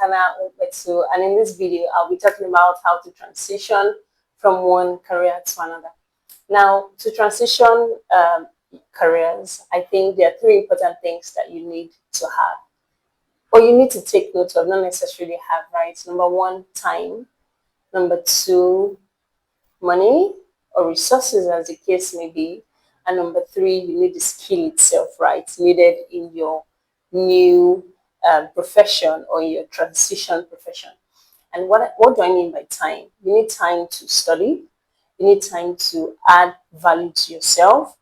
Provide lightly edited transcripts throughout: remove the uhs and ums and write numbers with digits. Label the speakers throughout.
Speaker 1: Nkana Umpetu, and in this video, I'll be talking about how to transition from one career to another. Now, to transition careers, I think there are three important things that you need to have, or you need to take note of, not necessarily have, right? Number one, time. Number two, money or resources, as the case may be. And number three, you need the skill itself, right, needed in your new profession or your transition profession. And what do I mean by time? You need time to study. You need time to add value to yourself.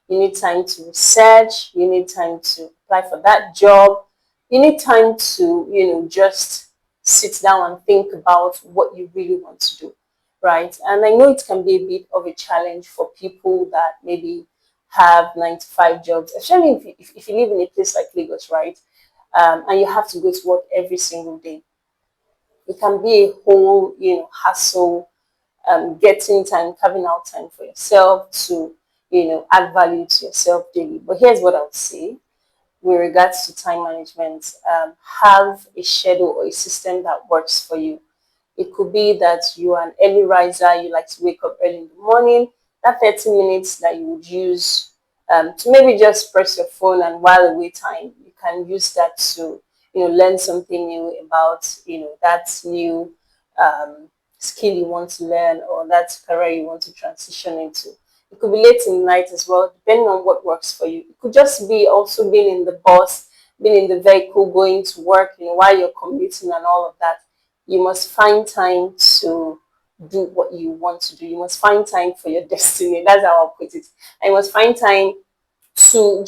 Speaker 1: You need time to research. You need time to apply for that job. You need time to, just sit down and think about what you really want to do, right? And I know it can be a bit of a challenge for people that maybe have 9 to 5 jobs, especially if you live in a place like Lagos, right? And you have to go to work every single day. It can be a whole, hassle, getting time, carving out time for yourself to, add value to yourself daily. But here's what I would say with regards to time management. Have a schedule or a system that works for you. It could be that you are an early riser, you like to wake up early in the morning. That 30 minutes that you would use to maybe just press your phone and while away time, you can use that to, learn something new about, that new skill you want to learn or that career you want to transition into. It could be late in the night as well, depending on what works for you. It could just be also being in the bus, being in the vehicle, going to work, while you're commuting and all of that. You must find time to do what you want to do. You must find time for your destiny. That's how I'll put it. And you must find time to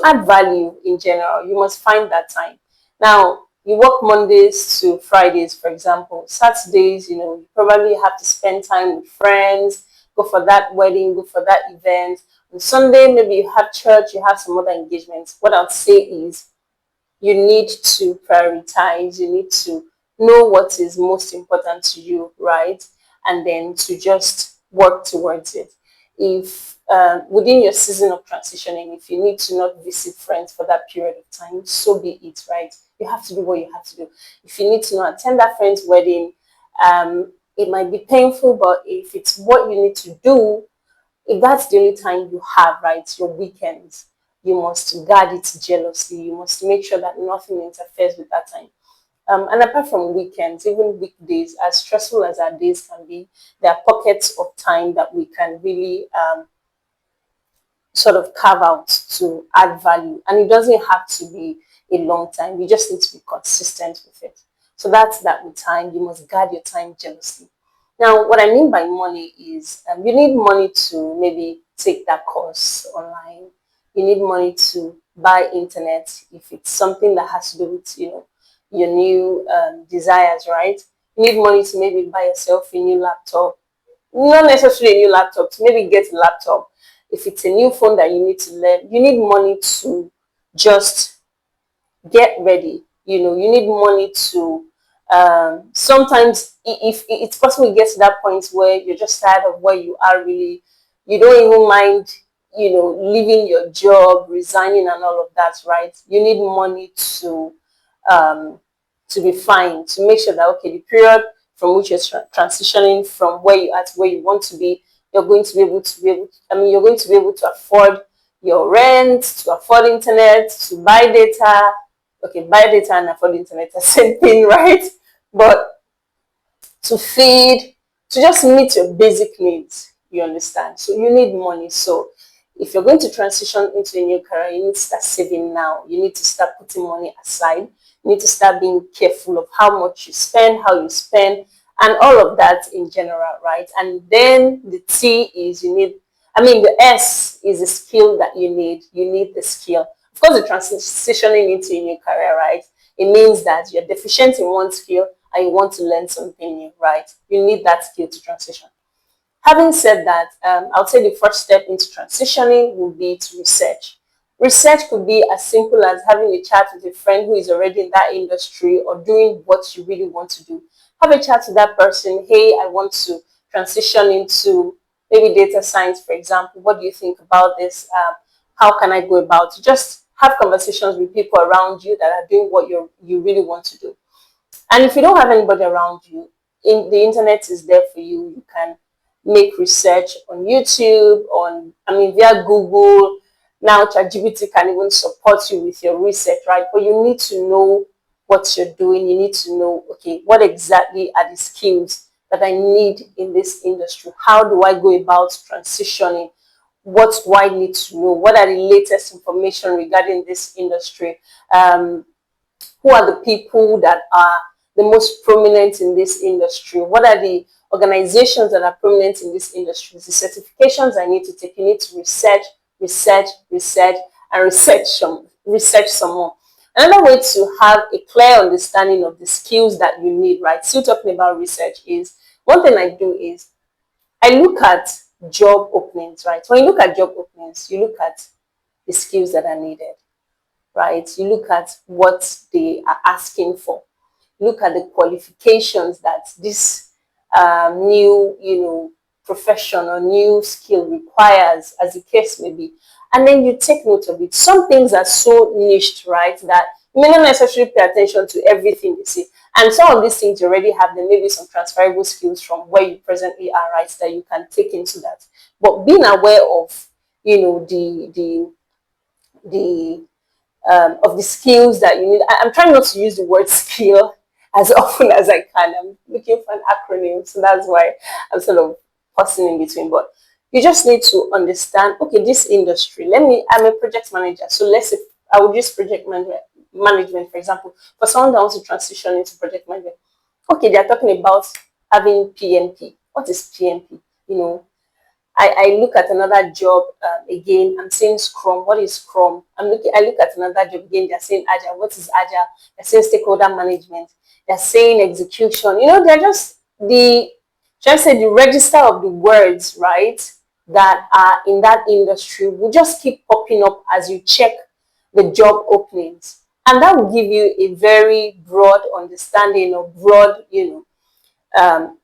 Speaker 1: add value in general. You must find that time. Now, you work Mondays to Fridays, for example. Saturdays, you probably have to spend time with friends, go for that wedding, go for that event. On Sunday, maybe you have church, you have some other engagements. What I'll say is you need to prioritize, you need to know what is most important to you, right? And then to just work towards it. If within your season of transitioning, if you need to not visit friends for that period of time, so be it, right? You have to do what you have to do. If you need to not attend that friend's wedding, it might be painful, but if it's what you need to do, if that's the only time you have, right, your weekends, you must guard it jealously. You must make sure that nothing interferes with that time. And apart from weekends, even weekdays, as stressful as our days can be, there are pockets of time that we can really sort of carve out to add value. And it doesn't have to be a long time. You just need to be consistent with it. So that's that with time. You must guard your time jealously. Now, what I mean by money is you need money to maybe take that course online. You need money to buy internet if it's something that has to do with, your new desires, right? You need money to maybe buy yourself a new laptop. Not necessarily a new laptop, to maybe get a laptop. If it's a new phone that you need to learn, you need money to just get ready. You need money to sometimes if it's possible to get to that point where you're just tired of where you are really, you don't even mind, leaving your job, resigning and all of that, right? You need money um, to be fine, to make sure that, okay, the period from which you're transitioning from where you are to where you want to be, you're going to be able to, you're going to be able to afford your rent, to afford internet, to buy data. Okay, buy data and afford internet, the same thing, right? But to feed, to just meet your basic needs, you understand? So you need money. So if you're going to transition into a new career, you need to start saving now. You need to start putting money aside. You need to start being careful of how much you spend, how you spend, and all of that in general, right? And then the T is the S is the skill that you need. You need the skill. Of course, the transitioning into a new career, right? It means that you're deficient in one skill and you want to learn something new, right? You need that skill to transition. Having said that, I would say the first step into transitioning would be to research. Research could be as simple as having a chat with a friend who is already in that industry or doing what you really want to do. Have a chat with that person. Hey, I want to transition into maybe data science, for example. What do you think about this? How can I go about it? Just have conversations with people around you that are doing what you really want to do. And if you don't have anybody around you, the internet is there for you. You can make research on YouTube, via Google. Now ChatGPT can even support you with your research, right? But you need to know what you're doing. You need to know, okay, what exactly are the skills that I need in this industry? How do I go about transitioning? What do I need to know? What are the latest information regarding this industry? Who are the people that are the most prominent in this industry? What are the organizations that are prominent in this industry? The certifications I need to take. You need to research, and research some more. Another way to have a clear understanding of the skills that you need, right? Still talking about research, is one thing I do is I look at job openings, right? When you look at job openings, you look at the skills that are needed, right? You look at what they are asking for. Look at the qualifications that this new, profession or new skill requires, as the case may be. And then you take note of it. Some things are so niched, right, that you may not necessarily pay attention to everything they say. And some of these things you already have, there may be some transferable skills from where you presently are, right, that you can take into that. But being aware of, the skills that you need. I'm trying not to use the word skill as often as I can. I'm looking for an acronym, so that's why I'm sort of pausing in between. But you just need to understand, okay, this industry, I'm a project manager. So let's say I would use management, for example, for someone that wants to transition into project management. Okay, they're talking about having PMP. What is PMP? I look at another job again. I'm saying Scrum. What is Scrum? I look at another job again. They're saying Agile. What is Agile? They're saying stakeholder management. They're saying execution. They're just the register of the words, right, that are in that industry will just keep popping up as you check the job openings, and that will give you a very broad understanding or broad, um,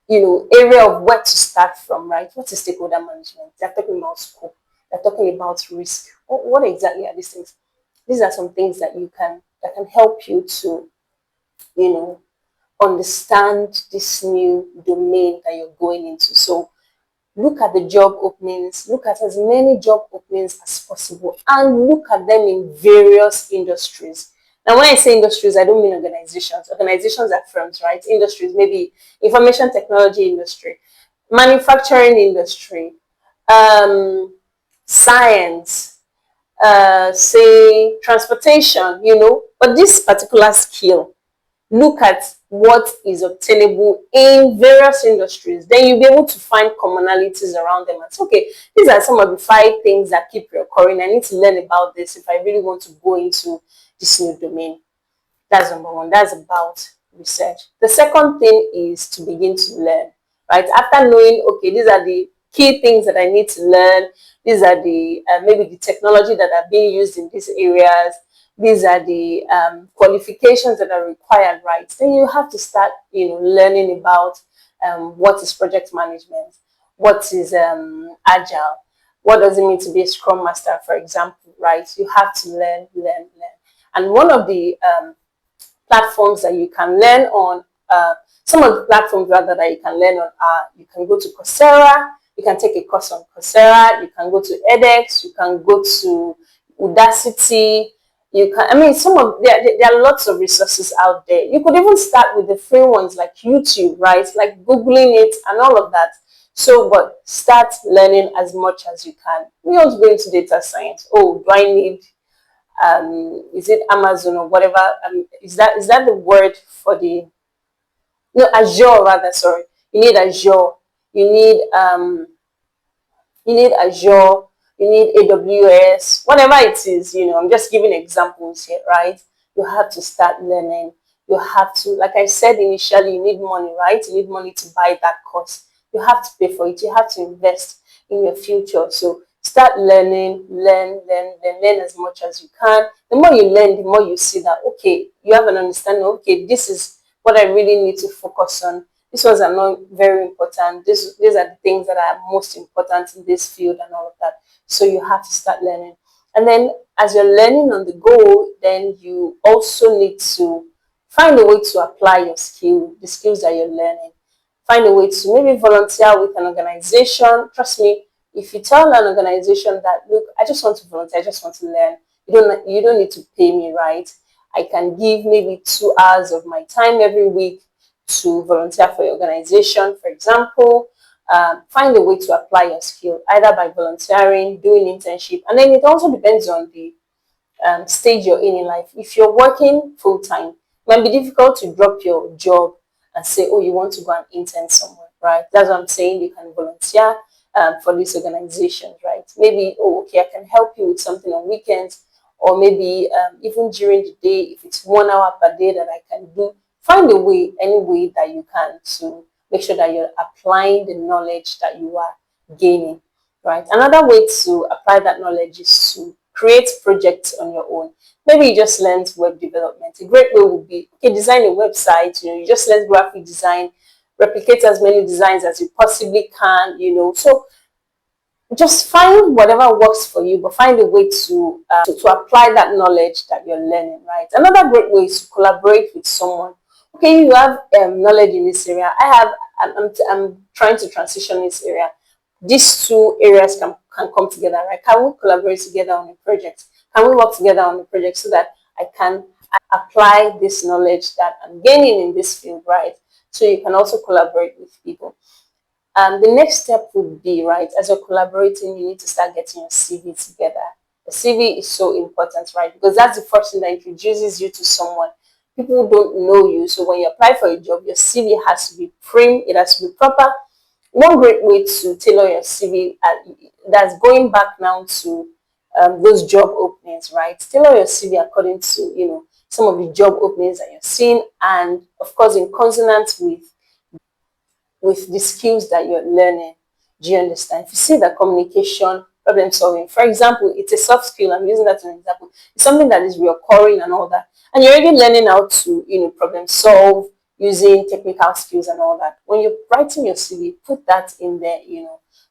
Speaker 1: area of where to start from, right? What is stakeholder management? They're talking about scope. They're talking about risk. What exactly are these things? These are some things that can help you to, you know, understand this new domain that you're going into. So look at the job openings, look at as many job openings as possible, and look at them in various industries. Now, when I say industries, I don't mean organizations. Organizations are firms, right? Industries, maybe information technology industry, manufacturing industry, um, science, say transportation, But this particular skill, look at what is obtainable in various industries. Then you'll be able to find commonalities around them. And say, okay, these are some of the 5 things that keep recurring. I need to learn about this if I really want to go into this new domain. That's number one. That's about research. The second thing is to begin to learn, right? After knowing, okay, these are the key things that I need to learn. These are the maybe the technology that are being used in these areas. These are the qualifications that are required, right? Then you have to start, learning about what is project management, what is agile, what does it mean to be a scrum master, for example, right? You have to learn. And one of the platforms that you can learn on, some of the platforms rather that you can learn on are, you can go to Coursera, you can take a course on Coursera, you can go to edX, you can go to Udacity, there are lots of resources out there. You could even start with the free ones like YouTube, right? Like Googling it and all of that. So, but start learning as much as you can. We want to go into data science. Oh, do I need is it Amazon or whatever? Is that the word for the, no, Azure rather, sorry. You need Azure. You need Azure, you need AWS, whatever it is, I'm just giving examples here, right? You have to start learning. You have to, like I said initially, you need money, right? You need money to buy that course. You have to pay for it. You have to invest in your future. So start learning, learn as much as you can. The more you learn, the more you see that, okay, you have an understanding, okay, this is what I really need to focus on. These ones are not very important. These are the things that are most important in this field and all of that. So you have to start learning. And then as you're learning on the go, then you also need to find a way to apply your skill, the skills that you're learning. Find a way to maybe volunteer with an organization. Trust me, if you tell an organization that, look, I just want to volunteer, I just want to learn, you don't need to pay me, right? I can give maybe 2 hours of my time every week to volunteer for your organization, for example. Find a way to apply your skill, either by volunteering, doing internship, and then it also depends on the stage you're in life. If you're working full time, it might be difficult to drop your job and say, oh, you want to go and intern somewhere, right? That's what I'm saying. You can volunteer for these organizations, right? Maybe, oh, okay, I can help you with something on weekends, or maybe even during the day, if it's 1 hour per day that I can do, find a way, any way that you can to make sure that you're applying the knowledge that you are gaining, right? Another way to apply that knowledge is to create projects on your own. Maybe you just learned web development. A great way would be, okay, design a website. You just learn graphic design, replicate as many designs as you possibly can. So just find whatever works for you, but find a way to apply that knowledge that you're learning, right? Another great way is to collaborate with someone. Okay, you have knowledge in this area. I'm trying to transition this area. These two areas can come together, right? Can we collaborate together on a project? Can we work together on a project so that I can apply this knowledge that I'm gaining in this field, right? So you can also collaborate with people. The next step would be, right, as you're collaborating, you need to start getting your CV together. The CV is so important, right? Because that's the first thing that introduces you to someone. People don't know you, so when you apply for a job, your CV has to be prim, it has to be proper. One great way to tailor your CV, that's going back now to those job openings, right? Tailor your CV according to, some of the job openings that you're seeing, and of course in consonance with the skills that you're learning. Do you understand? If you see that communication, problem solving, for example, it's a soft skill. I'm using that as an example. It's something that is recurring and all that. And you're already learning how to, problem solve using technical skills and all that. When you're writing your CV, put that in there.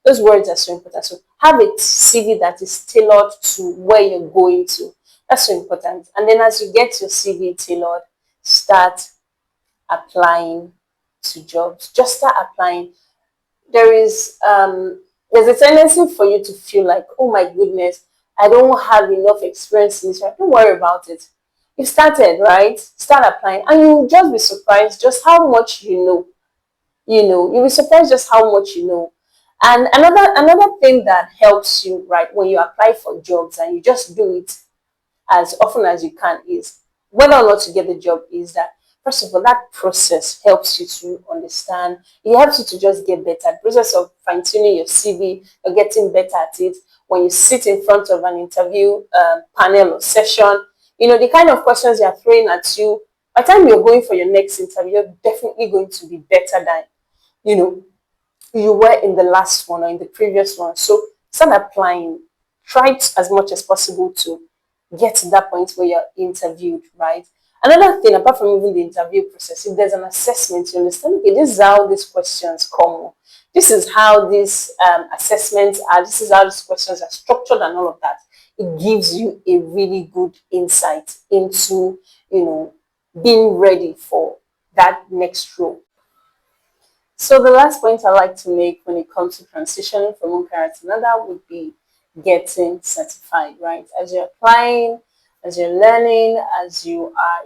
Speaker 1: Those words are so important. So have a CV that is tailored to where you're going to. That's so important. And then as you get your CV tailored, start applying to jobs. Just start applying. There is there's a tendency for you to feel like, oh my goodness, I don't have enough experience in this. Don't worry about it. You started, right? Start applying, and you'll just be surprised just how much you know. You'll be surprised just how much you know. And another thing that helps you, right, when you apply for jobs and you just do it as often as you can, is whether or not you get the job, is that first of all, that process helps you to understand. It helps you to just get better. The process of fine-tuning your CV, you're getting better at it. When you sit in front of an interview panel or session, the kind of questions they're throwing at you, by the time you're going for your next interview, you're definitely going to be better than, you know, you were in the last one or in the previous one. So start applying. Try as much as possible to get to that point where you're interviewed, right? Another thing, apart from even the interview process, if there's an assessment, you understand, okay, this is how these questions come. This is how these assessments are. This is how these questions are structured and all of that. It gives you a really good insight into, being ready for that next role. So the last point I like to make when it comes to transitioning from one career to another would be getting certified, right? As you're applying, as you're learning, as you are,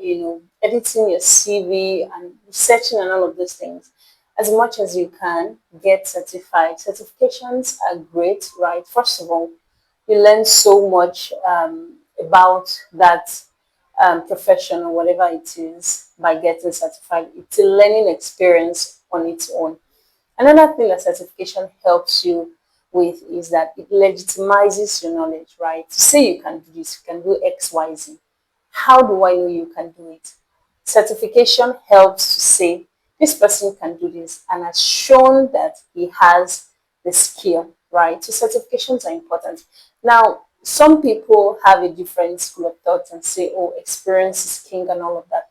Speaker 1: editing your CV and researching and all of those things, as much as you can, get certified. Certifications are great, right? First of all, you learn so much about that profession or whatever it is by getting certified. It's a learning experience on its own. Another thing that certification helps you with is that it legitimizes your knowledge, right? To say you can do this, you can do X, Y, Z. How do I know you can do it? Certification helps to say this person can do this and has shown that he has the skill, right? So certifications are important. Now, some people have a different school of thought and say, oh, experience is king and all of that.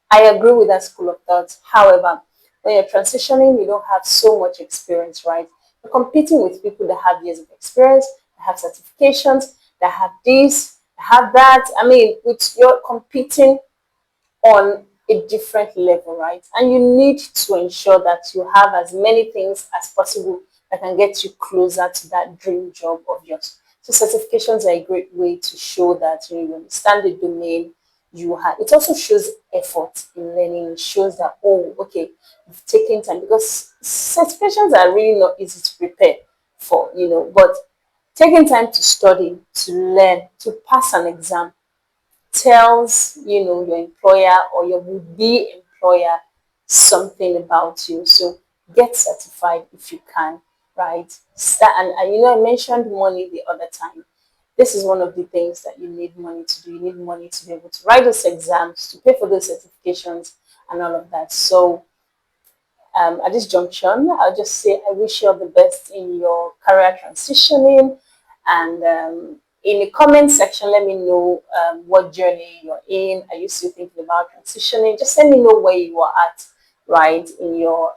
Speaker 1: I agree with that school of thought. However, when you're transitioning, you don't have so much experience, right? You're competing with people that have years of experience, that have certifications, that have this, have that. I mean, you're competing on a different level, right? And you need to ensure that you have as many things as possible that can get you closer to that dream job of yours. So certifications are a great way to show that you understand the domain you have. It also shows effort in learning. It shows that, oh, okay, you've taken time, because certifications are really not easy to prepare for, but taking time to study, to learn, to pass an exam tells your employer or your would-be employer something about you. So get certified if you can, right? Start, and I mentioned money the other time. This is one of the things that you need money to do. You need money to be able to write those exams, to pay for those certifications, and all of that. So at this junction, I'll just say I wish you all the best in your career transitioning. And in the comment section, let me know what journey you're in. Are you still thinking about transitioning? Just let me know where you are at, right, in your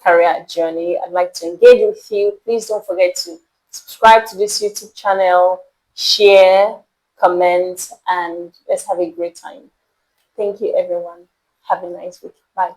Speaker 1: career journey. I'd like to engage with you. Please don't forget to subscribe to this YouTube channel, share, comment, and let's have a great time. Thank you, everyone. Have a nice week. Bye.